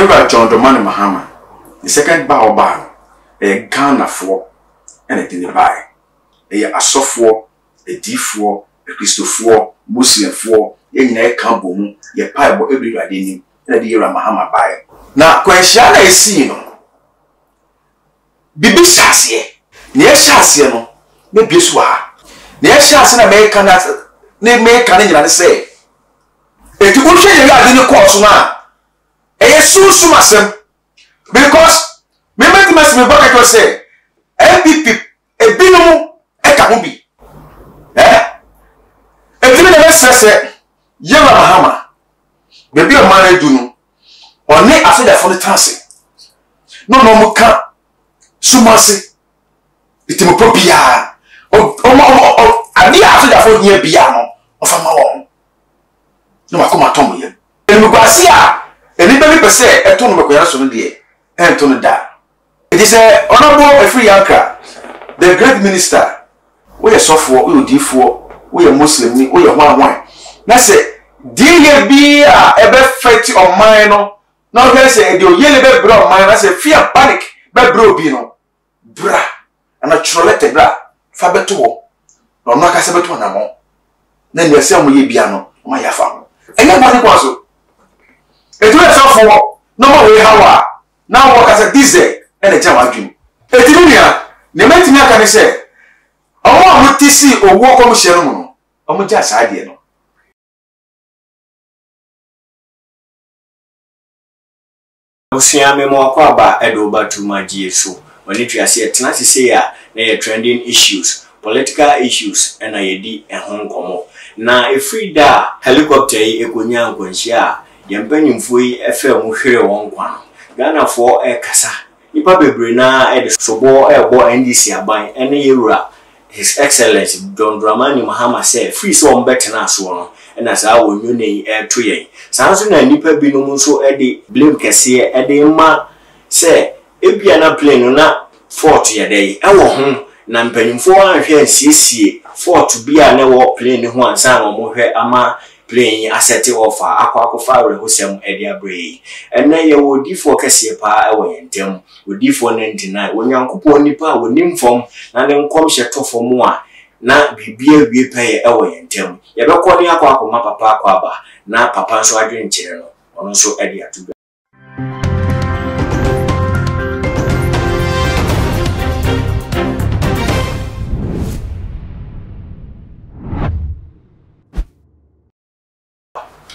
John Dramani Mahama, the second Baobab, a Ghana for anything to buy. A software, a D4, a Christopher, Muslim for, a Cambo, a pipe every riding, and a dear Mahama buy. Now, question I see no. Bibi Shassie, near Shassie no, maybe Swa. Near Shassie American that they make Canadian say. If you could say you are in the course now. So much because me make me bucket was say MPP e binu e ka ho bi e timi na say Yeva Mahama bebi o man edu no oni afeda for the task no mo ka sumase itimo popia o abi afeda for nya bia no o fa ma wo no makoma tom ye enu kwasi a anybody per se a ton of Koyason dear, and ton da. It is a honorable a free anchor, the great minister. We are software, we are D4, we are Muslim, we are one. That's it. Dear be a best of mine. Now, there's a yellow bed bro, mine. I say fear panic, bed bro bino. Bra, and a trolette bra, fabeto. No, not as a beton among. Then there's some way piano, my fam. And nobody was. It was for no way how now work as a diesel and a jam dream. Etinia, the Mentina can say, I want to see or walk on Sherman. I'm just idea. Osiame mo akwaba edoba to my GSO. When it was here, Tenasi say trending issues, political issues, and I di and Hong Kong. Now, if free da helicopter equinian quenchia. Yampenyum fui FM hwere won kwan Ghana for kasa nipa bebre na e de sobo bo NDC aban ene yewura His Excellency John Dramani Mahama say free so on betena so no na sa wonyo nei to yen sanso na nipa binom so e de blame kese e de ma say ebia na plane na fort ye dey e wo ho na mpanyimfo anhwe ansiesie fort bia na wo plane ho ansa na mo hwe ama playing asset offer akwa rehosem ediabre enne ye wo D4 kese pa e wo yentem wo D4 99 wo nyankopo nipa wo nimfom na ne nkom hye tofom a na bibia wie peye e wo yentem ye bekọ ne akwa akoma papa akwa ba na papa nso adwen kire no ono nso ediatu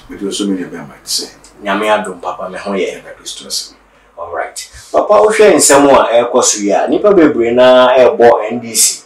There so many of them might say. Nyame adom papa me ho ye Christos. All right. Papa wo hwe nsem a ekoso ya nipa bebre na ebo NDC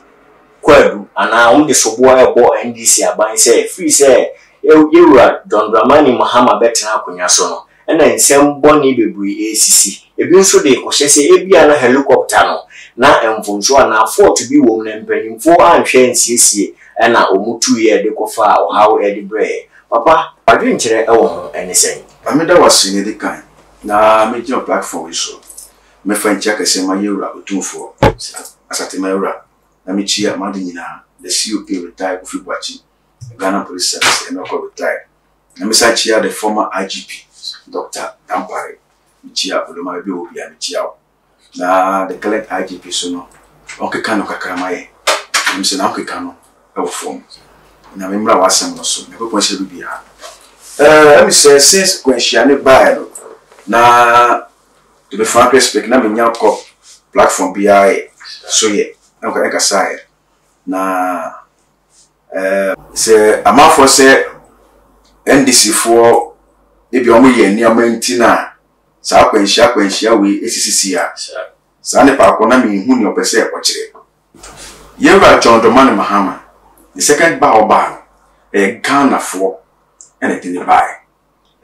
kwadu ana on de sobo ebo NDC aban say free say yewura John Dramani Mahama betena akonya so no na nsem boni bebre esisi ebi nso de ko hye say ebia na helicopter no na emfonso ana fort bi wo na mpanyimfo anhwe nsiesie na omutu ye de kofa o hawo e de bre papa adwen kire e wo ho anything ameda was in the kind na me platform so me fan check ase ma yewura otumfo asate ma yewura na me chia ma de nyina the COP retire Kofi Boakye Ghana Police Service and Oko retire na me sa chia the former IGP Dr. Dampare me chia oloma be obi a me chia na the current IGP so no okeka no kakramaye me se na okeka no e wo form na me mra wasem no so me ko se bibia let me say since Kwenchiane buy na to be frank speak na me nyako platform BI so ye na ko eka sai na say amafo say NDC for e bi omo ye ni amanti na sa Kwenchia we ACCC a sa ne pa ko na me hu ni opese e kwakire Yeva John Dramani Mahama the second Baobab a Ghana for anything to buy.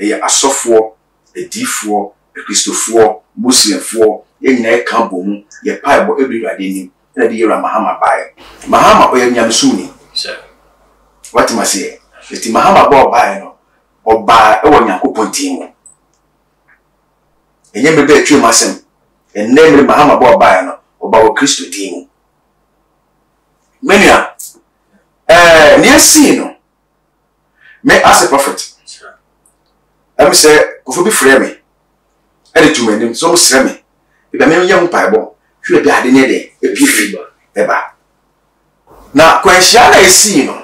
A software, a D4, a Christopher, Muslim for, a Cambo, a pipe every riding, and a dear Mahama buy. Mahama or Yamsuni. What must I say? If the Mahama bought buy or buy a one Yakupontino. And you may true myself, and name the Mahama bought buy or about Christo Dino. Many are near Sino. May ask a prophet. Let me say, Kofi frame me. ede to manim so mo sere me be me nya mpaebo hwe bi ade ne de epie eba na kwanhia na esi no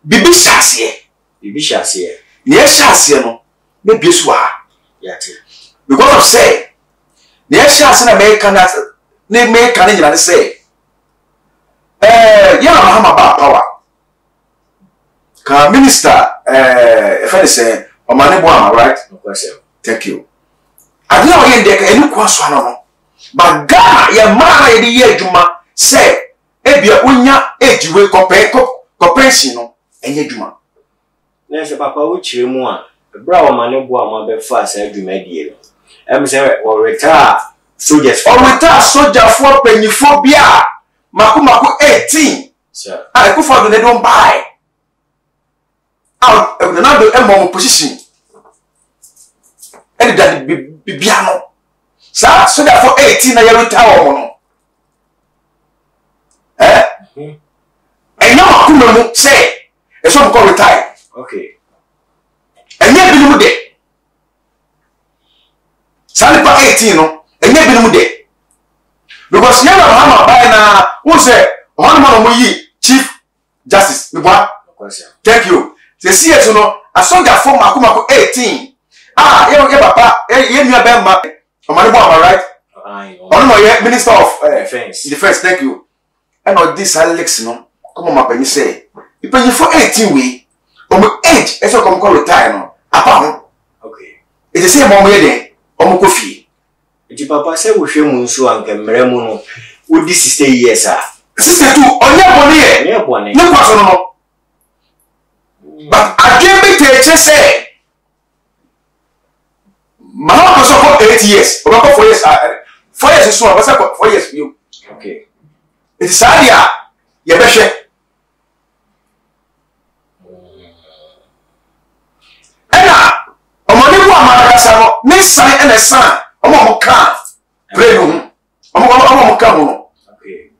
bibi hyase ne hyase no me bi so a yate because of say ne hyase na me kan ne me kan nyina say ya Mahama ba power ka minister if I say Omane Boama, right? No question. Thank you. I don't know yen de ka enu kwa so no but Ghana ya mara ye de adwuma say ebia onya ejiwe compension no enye adwuma na se papa wo chire mu a bra Omane Boama be fa sa adwuma die no em say we retire soldiers for panyifo bia mako 18 sir I go for they don't buy out another position and that bibiano sa so therefore 18 na you retire no and now akumamu say e so go retire okay and you be mu de salipa 18 no and you be mu de because you Mahama buy na who say Honorable Moyi Chief Justice Mibwa. Thank you. The CS no asonga form akumako 18. Ye papa ye nua bemma Omane Boama, right? Honorable ye Minister of Defense. Thank you. And all this Alex no come on mapani say you pay for 18 we omo age e so come call retire no apa ho. Okay. It is say mo ye den omo ko fie. Iti papa say wo hwe mu nso anka mmere mu no wo di 60 years a 62 onye bone ne kwaso no but again be teacher say Mahama so for 8 years or 4 years 4 years so was 4 years you okay it is adia ye be hwe ena Omane Boama kasa no ne san ena san omo ka pray no omo ka no okay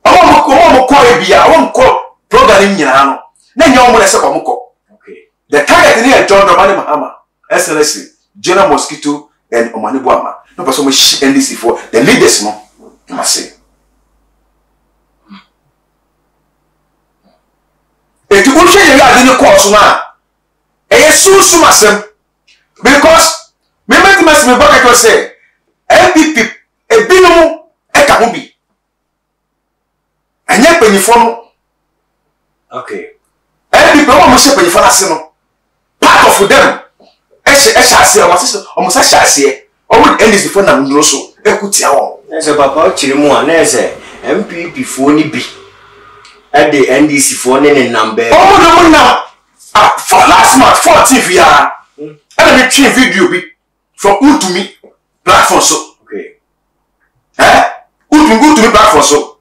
omo ko ebia omo ko program nyina no na nya omo lese ko ko okay the target ni John Dramani Mahama SLC General Mosquito and Omane Boama no person mo NDC for the leaders no must say e tu unche ye ade ni course na e yesu masem because me must me back to say MPP e binu e ka ho bi anya panifo no okay MPP o mo she panifo na se no part of them e shase o se o mo sa shase o wo NDC for na ndro so e kutia wo ese papa o chire mu a na ese MPP fo ni bi e de NDC fo ne number o mo na for last month 14th ya and me twi video bi from Utumi platform so okay Utumi platform so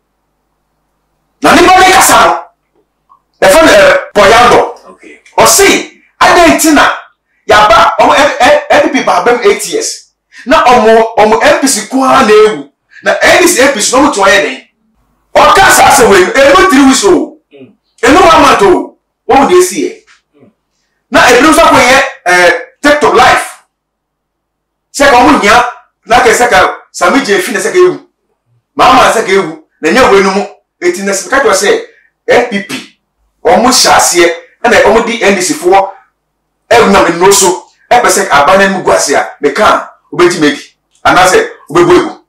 na ni bale kasa no e fa Boyando okay o see adentina ya ba o MPP ba bem 8 years na omo MPC kwa na ewu na MPC no mutu aye den o kasa se we e no 3 weeks o e no 1 month o wo dey see na e bring so ko ye TikTok live se ko mu nya na ke se ka sami je fi na se ka ewu Mahama se ka ewu na nya we no mu eti na se ka to se MPP omo hyase na omo di NDC fo e na me no so e pese abana mu guase a me kan obeji medi ana se obebu egu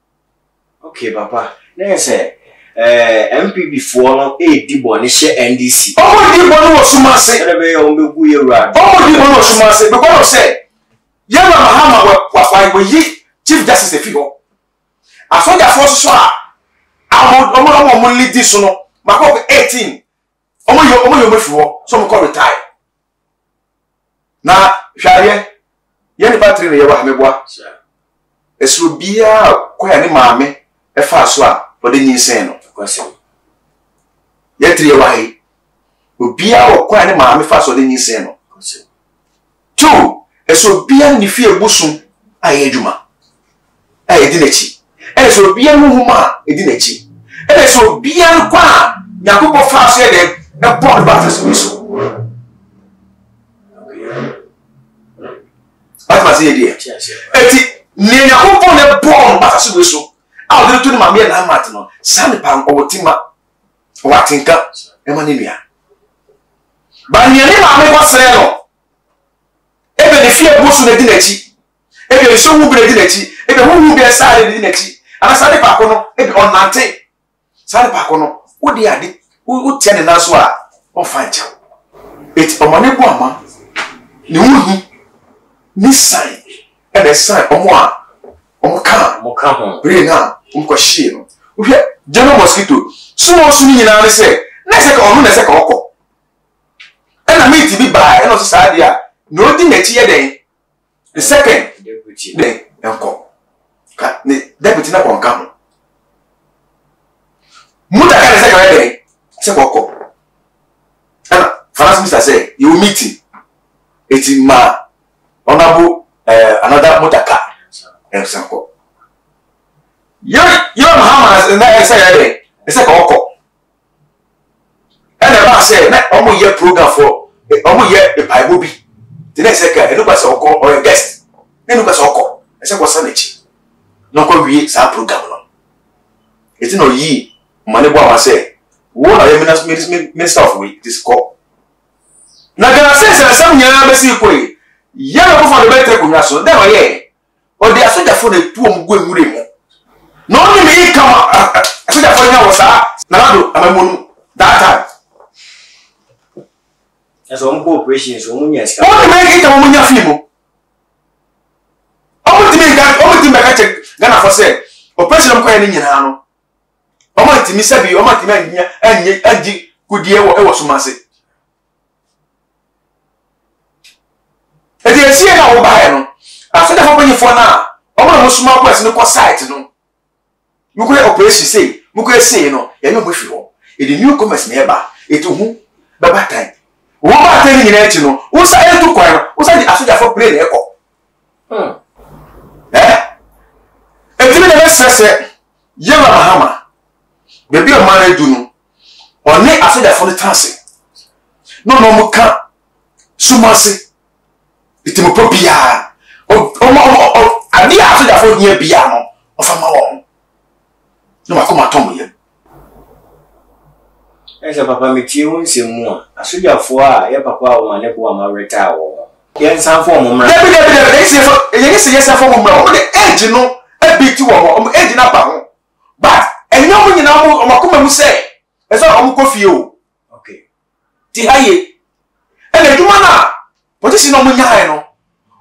okay papa na se MPP fo no e di boni she NDC omo di boni wo sumase na be o megu yewra omo di boni wo sumase because of say ya Mahama wa yi Chief Justice Efiho asoja force so a omo lead this no mako 18 omo yo mefuo so mo ko retire na hware ye ni battery ne ye wa meboa esro bia kwaya ni maame e fa so a ode nyinsen no kwase ye tri ye wa he obia kwaya ni maame fa so ode nyinsen no kwase two esro bia ni fie busun aye adwuma aye dinachi esro bia no huma edinachi esro bia kwa yakobo fa so ye dem e board ba fa so What must say dear? Eti ne Yakobon ne born but asu so. A o de to ni ma me na mat no. Sane pam o tima. O atinka e ma ne nua. Ba ne ne ma me ko sere no. Ebe ne fie busu na di nachi. Ebe so hu bre di nachi. Ebe hu bi sare di nachi. Ana sare pa ko no ebe onante. Sare pa ko no wo de ade wo tie ne na so a o fa ncha. Eti o ma ne bu ama. Ni wuhu ni sign e be sign omo ka ho brain na nko hye no wo hwe general mosquito so mo so ni nyina ne se na se ka onu na se ka okọ e na meet bi ba e no so sa dia no di na chi ye den the second den enko ka ne deputy na konka ho muta ka ne se ka ye den se ka okọ ana finance minister say you meeting eti ma honorable another motaka example yo Muhammad na say there say ka okọ and ba say na omo ye program for omo ye Bible bi the next say ka enu ba say okọ or guest enu ba say okọ say ko sanachi no ko wi sa program no eti no yi mane bo ama say wo na minister of we this call na gana sense sam nyana be si koi ya ko fa de betre ko nyaso de o ye o de asoja fo na tu om go enwure mu no ni me kama asoja fo nya wo sa na do amamonu that time as on go operation so mu nya ska o de me ka mu nya fi mu o mo ti me ka check gana fo say operation ko ya ni nyina no o mo ti mi sabi o mo ti me anya anji kudie wo so mase eti esi na wo bae no afeda fo banyefo na omo na musuma ko ese no ko site no muko operation say muko ese no ya no bofi ho edi new commerce na eba eti hu baba time wo ba time ni na echi no wo sa etu kwan no wo sa di asoja fo play na eko eti me na stress ye ba mahama bebi o mara edu no oni asoja fo no tanse no muka sumase iti mo popia o abi aso da fo nia bia no o fa ma wo no ma ko ma tom ye esa papa me tie won se mu a aso da fo a ye papa o ma ne ko ma retire wo ye nsan fo mo mra de se fo ye se ye se fo mo mra o de age no e bi ti wo o age na ba ho but enyo mo nyina mo ma ko ma mu se e so o mo ko fie o okay ti haye e le duma na position no munya no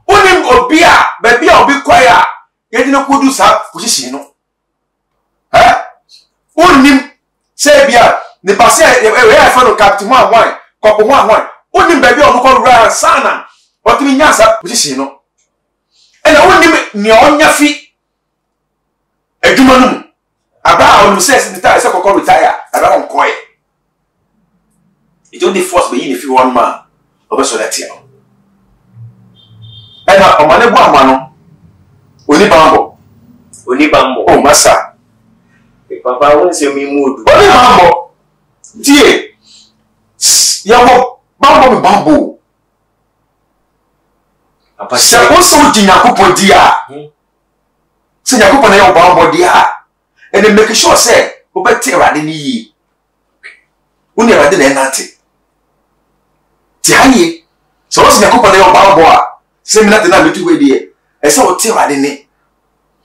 onim obi a ba bia obi kwaya ye di no kodu sa position no onim say bia ne passe e fa no captain one one kopo one one onim ba bia onu ko rura sana otimi nya sa position no e na onim ni onya fi aduma no aba onu say se retire se kokko retire aba on koy it only force be in if you one man obeso that you ena o mane bu ama no oni bambo o masa papa won se mi mudu oni bambo die ya mo bambo papa se o so di Yakobon dia se Yakobon na ya bambo dia and they make sure say o beti rade ni yi oni rade na enate ti haye so o se Yakobon na ya bambo a se mi na tena metu we die e se o ti rade ni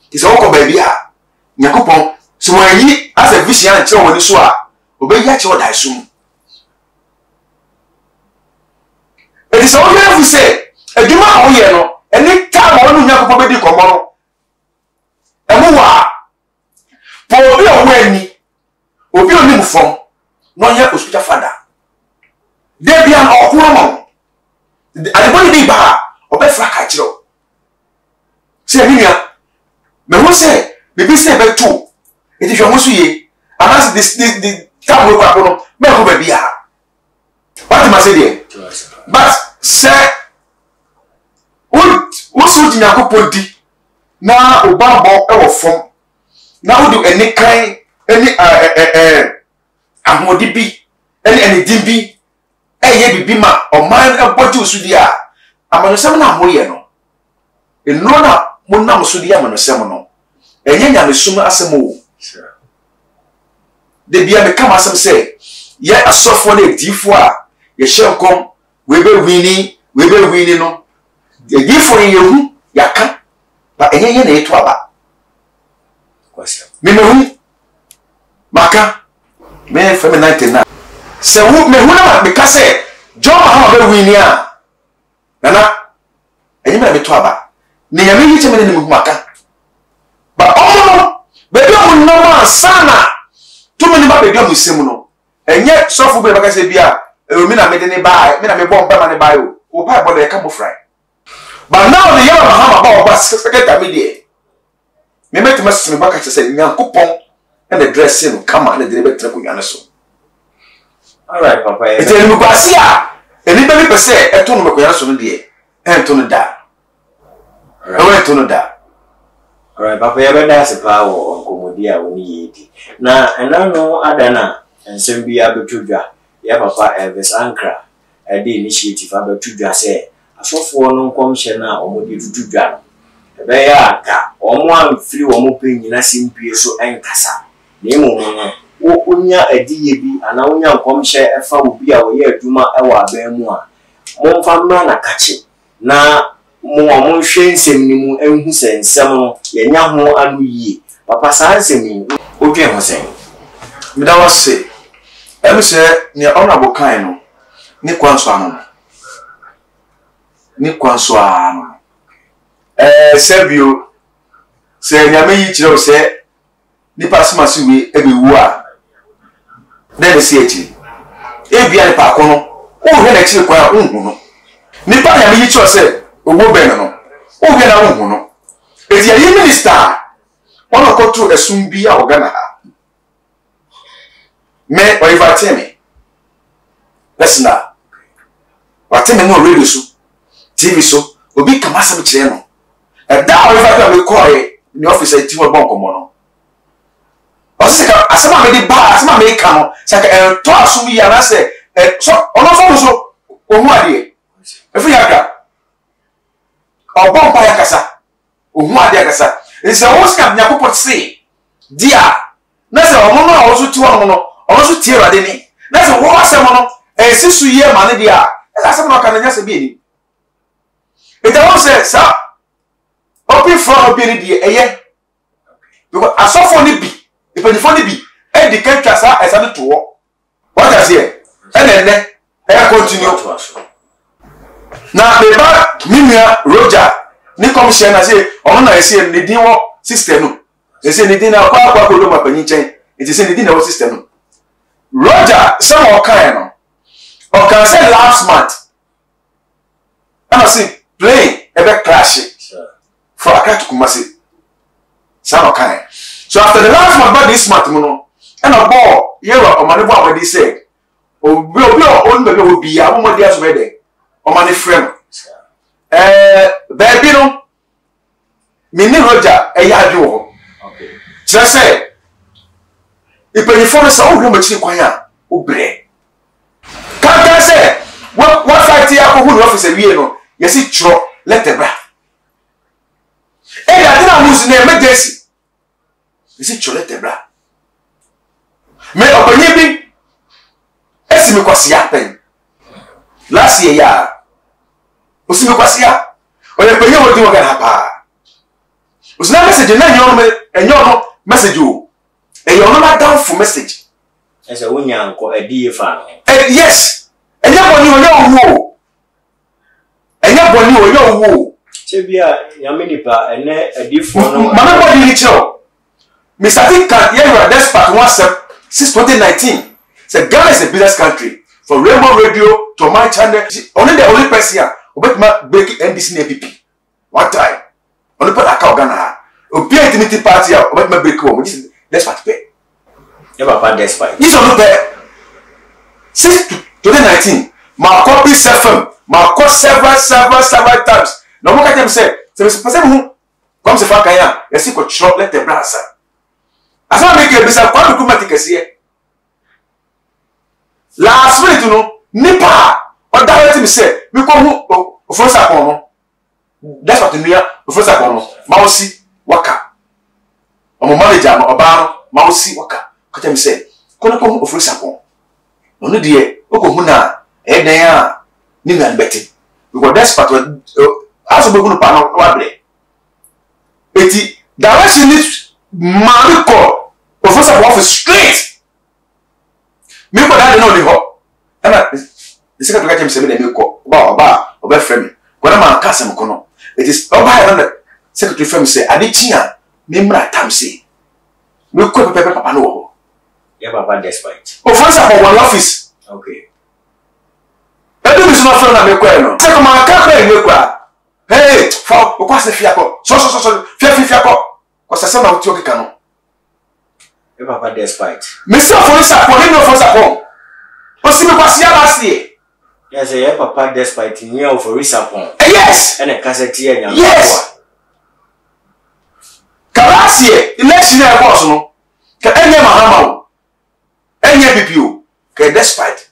ti se o ko ba bi a Yakobon so wanyi as a vision and woni so a obeyi a che o dai sum e ti se o ye fu se aduma a wo ye no eni time o nu Yakobon be di komo no e mo wa po obi o wani obi oni mufom no ye hospital father de bia na okuro mo adeboni di ba obe fraka chiro se hinia me ho se bibi se be tu e ti hwo so ye amas this time we kwa no me ko ba bia what ma say there but se wo so di Yakobon di na obambo e wo fom na wo do eni kan eni amodi bi eni dimbi ye bibi ma o man e boju su di a amanusem na moye no enona munam so de yamano sem no enye nyamesum asem o de bia me kama asem say ye asofo na edifo a ye hyenkom we be wini no edifo yehu yaka ba enye na eto aba kwase me mehu maka me from 99 se hu me hu na me ka say John Mahama be wini a nana enye me to aba ne yame yi cheme ne mu maka ba omo be bi omo no ma sana to me ni ba be bi omo semu no enye sofo be baka say bia mi na me de ne ba mi na me bomba ma ne ba yo o pa bo de ka mo fry but now the John Mahama ba o ba secretary me de me met ma se me baka say nyankopon and the dressing come and the be treku yana so all right papa e tell me kwasi a eni be be say e to no me ko yana so no de e to no da right to no da all right papa ya be da se pa wo onkomodi a woni yedi na ena no adana ensem bia betudwa ya papa Elvis Ankra e de initiative abetudwa say asofo no nkomhye na omodi tutudwa no e be ya aka omo amfiri omo penyina simpie so enkasa nemo no wo onya adiye bi ana onya nkomhye efa obi a wo ye aduma e wa aban mu a momfa mra na kache na mo hwe nsem ni mu enhu sensem no ye nya ho anu yie papa sa nsem ni odwe ho sen me da wase em se ne honorable kan no ni kwanso anu sebio se nyame yi kire se ni pasma si we ebewu a na se echi ebia ni pa kono o hwe na kire kwa unhu no ni pa nyame yi kire se owo ben no o hwe na unhu no eti ya minister ono control esum bi a ogana ha me o ivateme personal wateme no radio so TV so obi kama asem kire no e da o ivateme ko e ni officer ti wo bon komo no o se ka asema me di ba asema me ka no se ka to asum ya na se so ono so ohu ade e fi yaka o bon pa yakasa ohu ade yakasa e se o ska nyakopo se dia na se o mo no o so ti wo no o so ti ade ni na se wo asem no e sisu ye ma ne dia e asem no ka na nya se bi ni e da wo se sa open for obi ni die eye because asofo ni bi ipenifo ni bi e di kentwa sa esa no to what does here ene e continue na be ba minua Roger ni commission na say ono na ese ni din wo system no ese ni din na kwa ko do mapanyi chen it is ni din na wo system no Roger some o kan no o kan say last month and say play e be crash for Accra to Kumasi some o kan so after the last month but this month no and a ball here o mane bo awadi say obi on be obi ya mo dia so be de o mane frame baby no mini Roger e ya dwo ho okay just say ipenifo so wo machiri kwan a obre kan say what fight ya ko hu office wie no yesi chro let bra e ya dina musu na emergency yesi chro let bra me obanyi bi esimi kwasi ya pen last year ya osimi kwasi ya oye penye wodi wo ga pa osina message na enyo message o eyo no ma down for message ese wonya nko adi fa no yes enye boni onyo wo chebia yamini pa ene adi fo no mama body ni chiro Mr. Tinka here you are despite one step since 2019 say Ghana is a business country from Rainbow Radio to my channel only the only person here obet ma break NDC and APP one time only put account Ghana obi intimate party obet ma break wo this despite pay never bad despite this on pay since 2019 my copy FM my call several times no mo ka dem say person who come se fa kan ya yesi ko chro let the brasa asa make e bisa kwa document kese last minute no nipa o direct me say me ko hu ofo sa kon no that's what me first of all mausi waka omo manager no oba mausi waka ka tell me say kono ko office akon ono de okohu na eden a ni ngan beti because that's part as we go no pa no wa bre eti direction is mariko office of office straight me ko da no le ho ana the second to get him say me ko ba friend ko na man kasem ko no it is oba ya na secretary friend say adichi a me mra tam say me ko pepe papa no ho yeah papa despite office of one office okay edu mi so friend na me ko no say ko man ka ko me ko hey for o kwase fia ko so fia ko ko say na uti okika no yeah papa despite me say office of one no office of o si me kwase ya last year. Yes, yeah, papa despite near for resapon. Yes. And a cassette here. Yes. Karasie, election air boss no. Ka enye mahama. Enye BPO. Ka despite.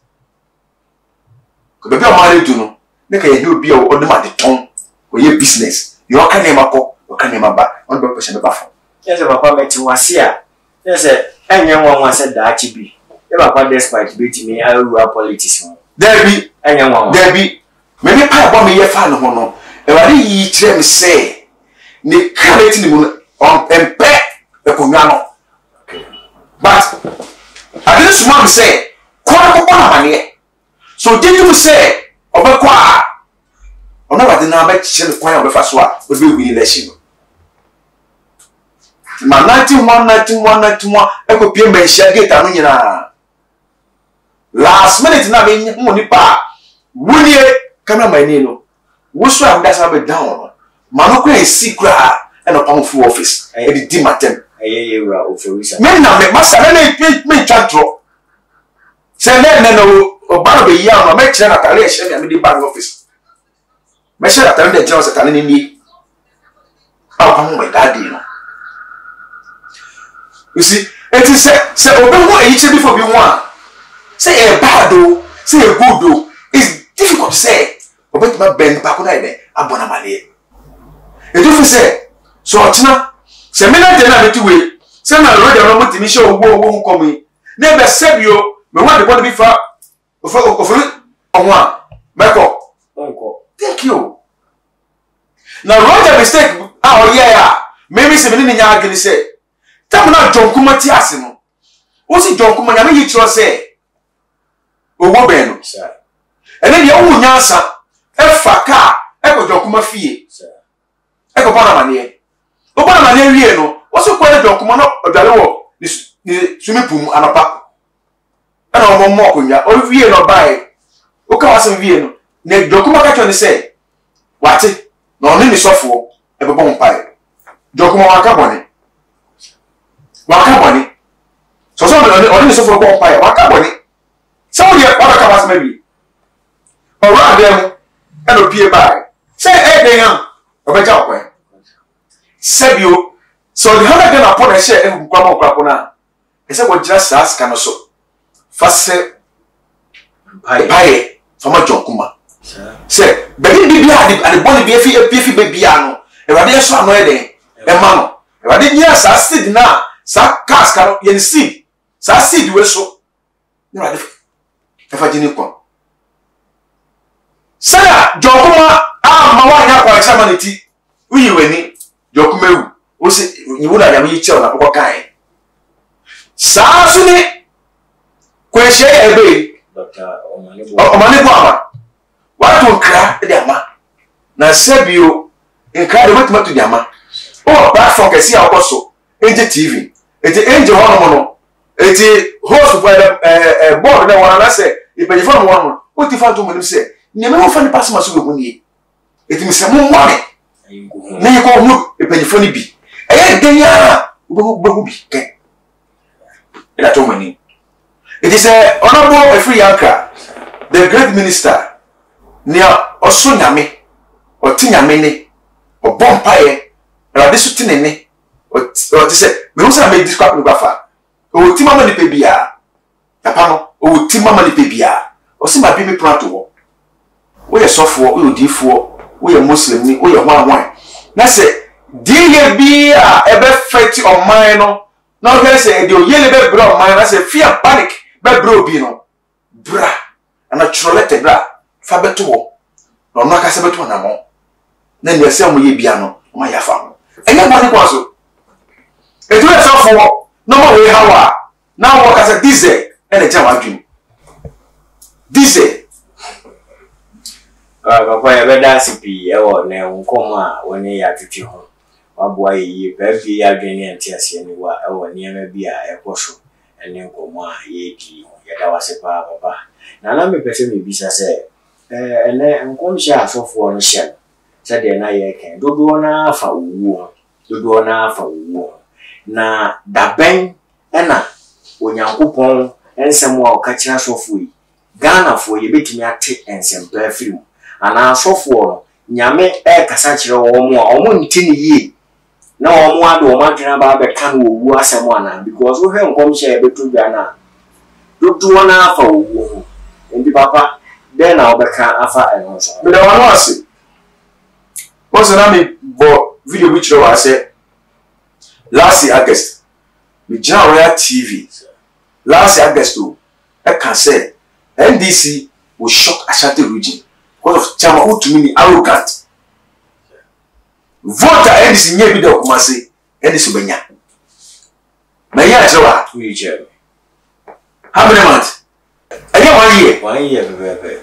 Ka be married to no. Na ka ye obi o de ma de ton. O ye business. Yo ka ne mako, o ka ne maba. On be person be bafo. Yes, papa meti wasia. Yes, enye nwa said da achibi. Yeah, papa despite beat me I will politics. There be me pa bo me ye fa no ho no e wari yi kire me say ne kareti ni mu on empe e konwa no but I didn't smart say kwa ko na mane so did you say obekwa ona wade na ba kire kwa obefa so a obe wi election ma 1991 e ko pie me share gate anu nyina last minute na me ni pa wunie kana mani no wo so am da sa be down ma no kwa secret e no pam full office e di matem ye ra office me na me masa na me twantro se na no o ba no be ya no me kire na tare e hye me di bank office me share na tare de jeno se tare ni ni a pam me daddy no you see it is say obi ho eyi che before bi ho a say a bad o say a good o it's difficult to say but my bend back on ide abona male e do fi say so otina say me na de na metu we say na road na mo timi show wo nkom yi na be sebio me wa de body bi fa ofo onwa meko onko thank you na road mistake ah oh yeah maybe say me ni nya agini say tam na jonkuma ti ase no o si jonkuma nya me yi tro say owo be no sir ene de owu nyansa e fa ka e ko dokuma fie sir e ko bona mane o bona mane wie no o so ko e dokuma no odwale wo ni sumipum anapa ana o mo ko nya o wie no bai o ka wasem wie no ne dokuma ka toni se wate na oni ni sofo e be bon pai dokuma waka boni so oni ni sofo bon pai waka boni so ye waka ka wasem bi ọ̀rọ̀ àdẹ́mú ẹ̀nà pie báyìí ṣé ẹ̀ẹ́dẹ̀ yàn ọ̀bẹ̀já ọ̀pẹ́ sẹ́bi o sọ ọ̀dẹ̀ hàn ẹ̀dẹ̀ náà pọ̀ náà ẹ̀ṣẹ̀ ẹ̀hùn kúrọ̀ mọ́ kúrọ̀ náà ẹ̀ṣẹ̀ wọ́n gyina saa sika no so fasẹ́ báyẹ̀ fọmọ jọ kuma sẹ́ bẹ̀rẹ̀ bí adebọ́ni bí efi bẹ́ẹ̀ bíyà no ẹ̀wádé ẹ̀ṣọ́ àná ẹ̀dẹ̀ ẹ̀ma no ẹ̀wádé nyina saa seed náà saa kaa sika no yẹn seed saa seed wẹ́ so ẹ̀wádé ẹ̀fà gyina kwan. Saya jokuma ma wa nya kwa chama niti uyi weni jokuma ewu o se yiwu na nyame yiche na kokọ kan saa so ni kwehye ebe Dr. Omanibu ama wa to nkra de ama na sebio nkra de matima to de ama o platform kesi a okoso Enje TV eti enje hono no eti host for the board na wana say ipeji fo mo o ti fa to mo ni say ni me fa ni pass ma so be ni eti mi se mo mo na ye ko hu ipeji fo ni bi e den ya obo bi ke ila to mo ni it is honorable Efri Yankra, the great minister near Osonyame or Tinyamene or Bompaye or Adisutinene or to say we also made this crap in Bafa or Timama ni Pebia Tapano or Timama ni Pebia or Sima Bibi Prato. We are soft for we would for we Muslim ni we one na say die bi a ebe feti on mine no na we say the yele be bro mine na say fear panic be bro bi no bra ana trolete bra fa beto wo no no aka se beto na mo na ne se mo ye bia no ma ya fa mo enye boni kwa so etu e so fo no mo we hawa na wo ka se diesel ene je wa dwum diesel papa ya beda sipi ewo na nkoma woni ya twetwe ho waboa yi baabi ya dwene antiase ni wa ewo niam bi a ekoso ene nkoma a yedi ya da wase papa na me pese me bisa se ene nkomsha asofo no hye se de na ye ken dodo na afa wuwo na daben ena onyankopon ensem a okachira asofo yi Ghana fo ye betimi ate ensem pa film ana asofo no nyame kasa kire wo mo a omo ntini yi na wo mo ade wo madwena ba be kan wo wu asem ana because wo hwe nkomsha betu bia na dodo na afa wuwo ndi papa then na obeka afa eno so me da wano ase what's na me bo video which I say last August me Royal TV last August to I can say NDC will shock Ashanti region because of Chama Utumini arrogant voter NDC nye bi de Kumasi NDC benya menya jewa we je how many months One year, baby.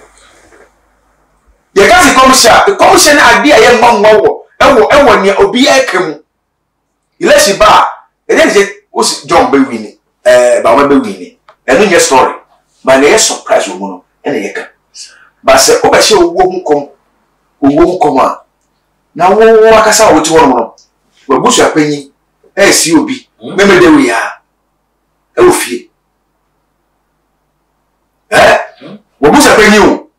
You can't commission idea young man ewo near obi ekem. Election bar, and then was John Bewini, Bama Bewini, and then your story. But they are surprised woman, and they can. But say, oh, I show won't come. Now, what I saw with one. But Bush are penny, SUB, remember there we are. Oh, fear. What was happening you?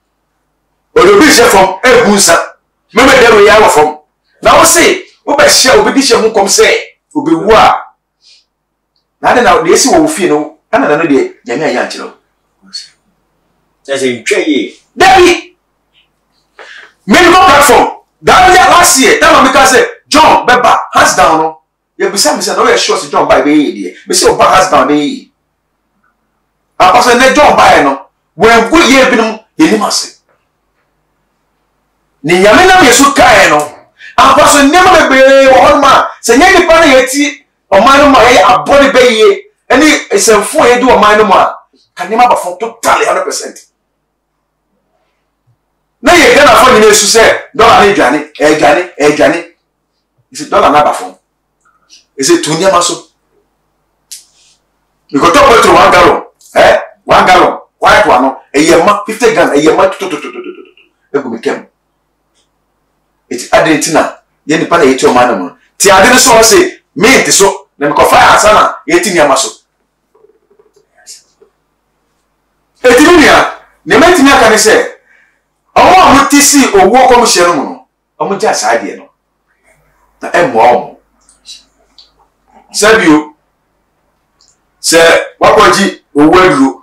But the bishop from Ebusa, remember there we are from. Now say, Oba shall be bishop who come say, will be war. Now they see what we feel, and another day, Yamia Yanchino. That's a trade. Daddy, medical platform. That was last year. That because John Beba hands down. You be saying, no, you're sure John by the we say, Oba hands down. I was a John by no. When good year been in Masi. Niyamina Yesu Kaeno. I was a never be one man. Say, any party or minor my a body bay. Any is a 4 year do a minor man. Can you remember from totally 100%? Now you can afford to say, don't Johnny. Is it dollar number phone? Is it Tunya Maso? You go talk to 1 gallon, 1 gallon. White one, a year 50 gun, a year to it's Argentina, Yenny Pana 8 man. Tia didn't so say, me so, then go fire Sana, 18 year muscle. Etinia, Nemetina can say, I want to see or walk on Sherman. I'm just idea. No, the M. Wong. Serve you, sir, what was you, or were you?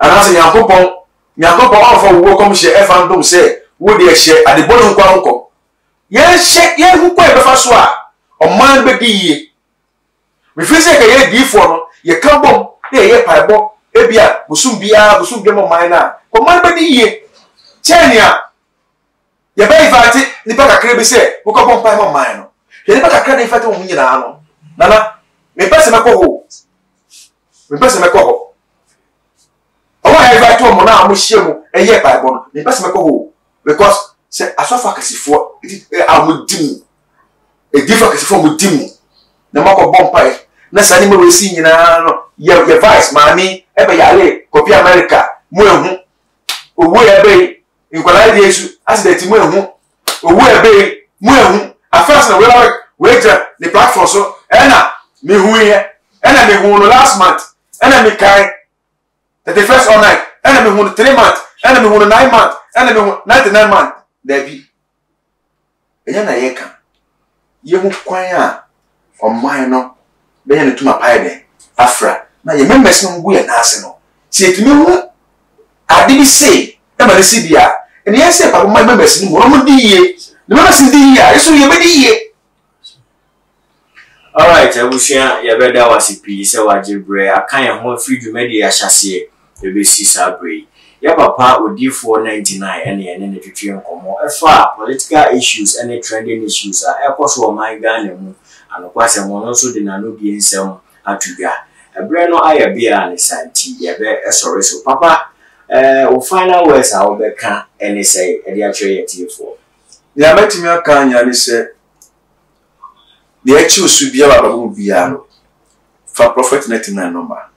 And I say, Yankopon for welcome share F and say, would they share at the bottom quanko? Yes, shake, yes, who quite the first one. On mine be ye. We feel like a year before, ye come bomb, ye piebo, ebia, busum demo minor. For mine be ye. Chania. Ye bay fatty, Nipaka Crabby say, who come on pipe mine. Ye never can if I don't mean Nana, me pass him a coho. Me pass him a coho. I invite to a mona, Mushimu, a year by one, the best make because say, as so far as for it, I would dim a different form with dim. The mark of Bompire, Ness animal will see your vice, mammy, ever yale, copy America, Mumu, who will obey, in quality as the Timu, who will obey, Mumu, a first and wager the platform so, Anna, me who here, Anna me who last month, Anna me carry. That the first all night, enemy who 3 months, enemy who 9 months, enemy who 99 months. There be. Yana yeka. Ye mu kwanya on mine be yana tuma paide afra. Na ye members no ngu ye na ase no. Si etumi hu ade bi say, e ma se dia, and yes, Papa, my members, no di ye. The members is the year, so you be ye. All right, I will share your better was a piece of Wajibre. I can't hold free to media chassis, the BC Sabri. Your papa would do 499 and the future come as far political issues and trending issues are airports or my gun and of course, I want also the Nanubian some at Tuga. A brand I beer and a santi, a sorry, so papa. Final words I'll be can and say a dear trade for. The Ametimia Kanya said, the actual should be about Biano for Prophet 99 number.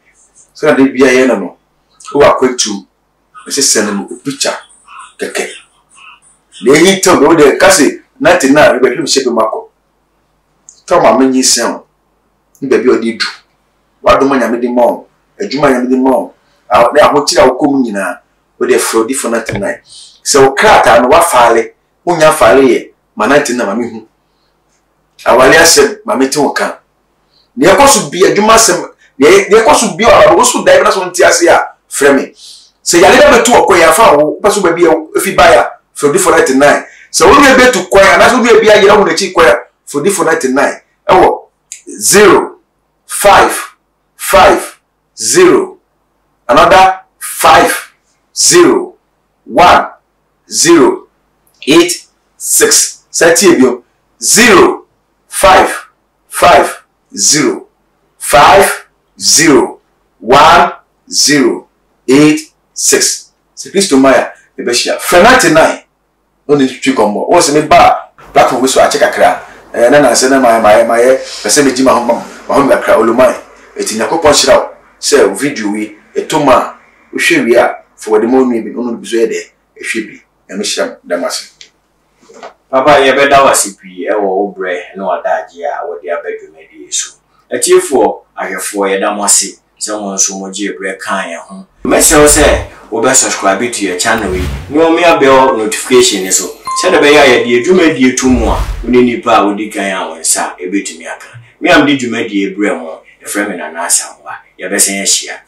So they be a enemy who are quick to send them a picture. Keke. They told me the Cassie 99 about him shaping Marco. Toma many sound. You baby or did. What do I made the mom? A Juma made the mom. Out there, what you are coming in with a fraud for 99. So, cat and what fale, when you fale, my 99. Awalia said, Mammy Toka. There could be a Jumasem, there could be also divers on Tiasia, Fremy. Say, I never to acquire a foul, possibly if you buy for different 99. So, we may be to choir, and that will be a young cheap choir for different 99. Oh, 0, 5, 5, 0. Another 5, 0, 1, 0, 8, 6. Satibio 0, 5, 5, 0, 5, 0, 1, 0, 8, 6. C'est Christo Maya, the Beshia. Fernand 9. No need to trick on more. What's a bar? Platform which I check a crowd. And then I send my Pesemi Jima Mahoma crowd, Olumai. It's in a couple of say video we a toma we should be for the moment we only be there. It should be a mission Damas. Papa, you better was a P. Or bre, no adagia, what the bedroom may so. A chief for I have for a Damasi, someone so much a break kind. Myself say, or best subscribe to your channel. No mere bell notification is so. Said a bay idea, do make you 2 more. We need power with the Kaya and sa a bit to me. Me, I'm did you make a bremo, a frame and an answer. You're best in a share.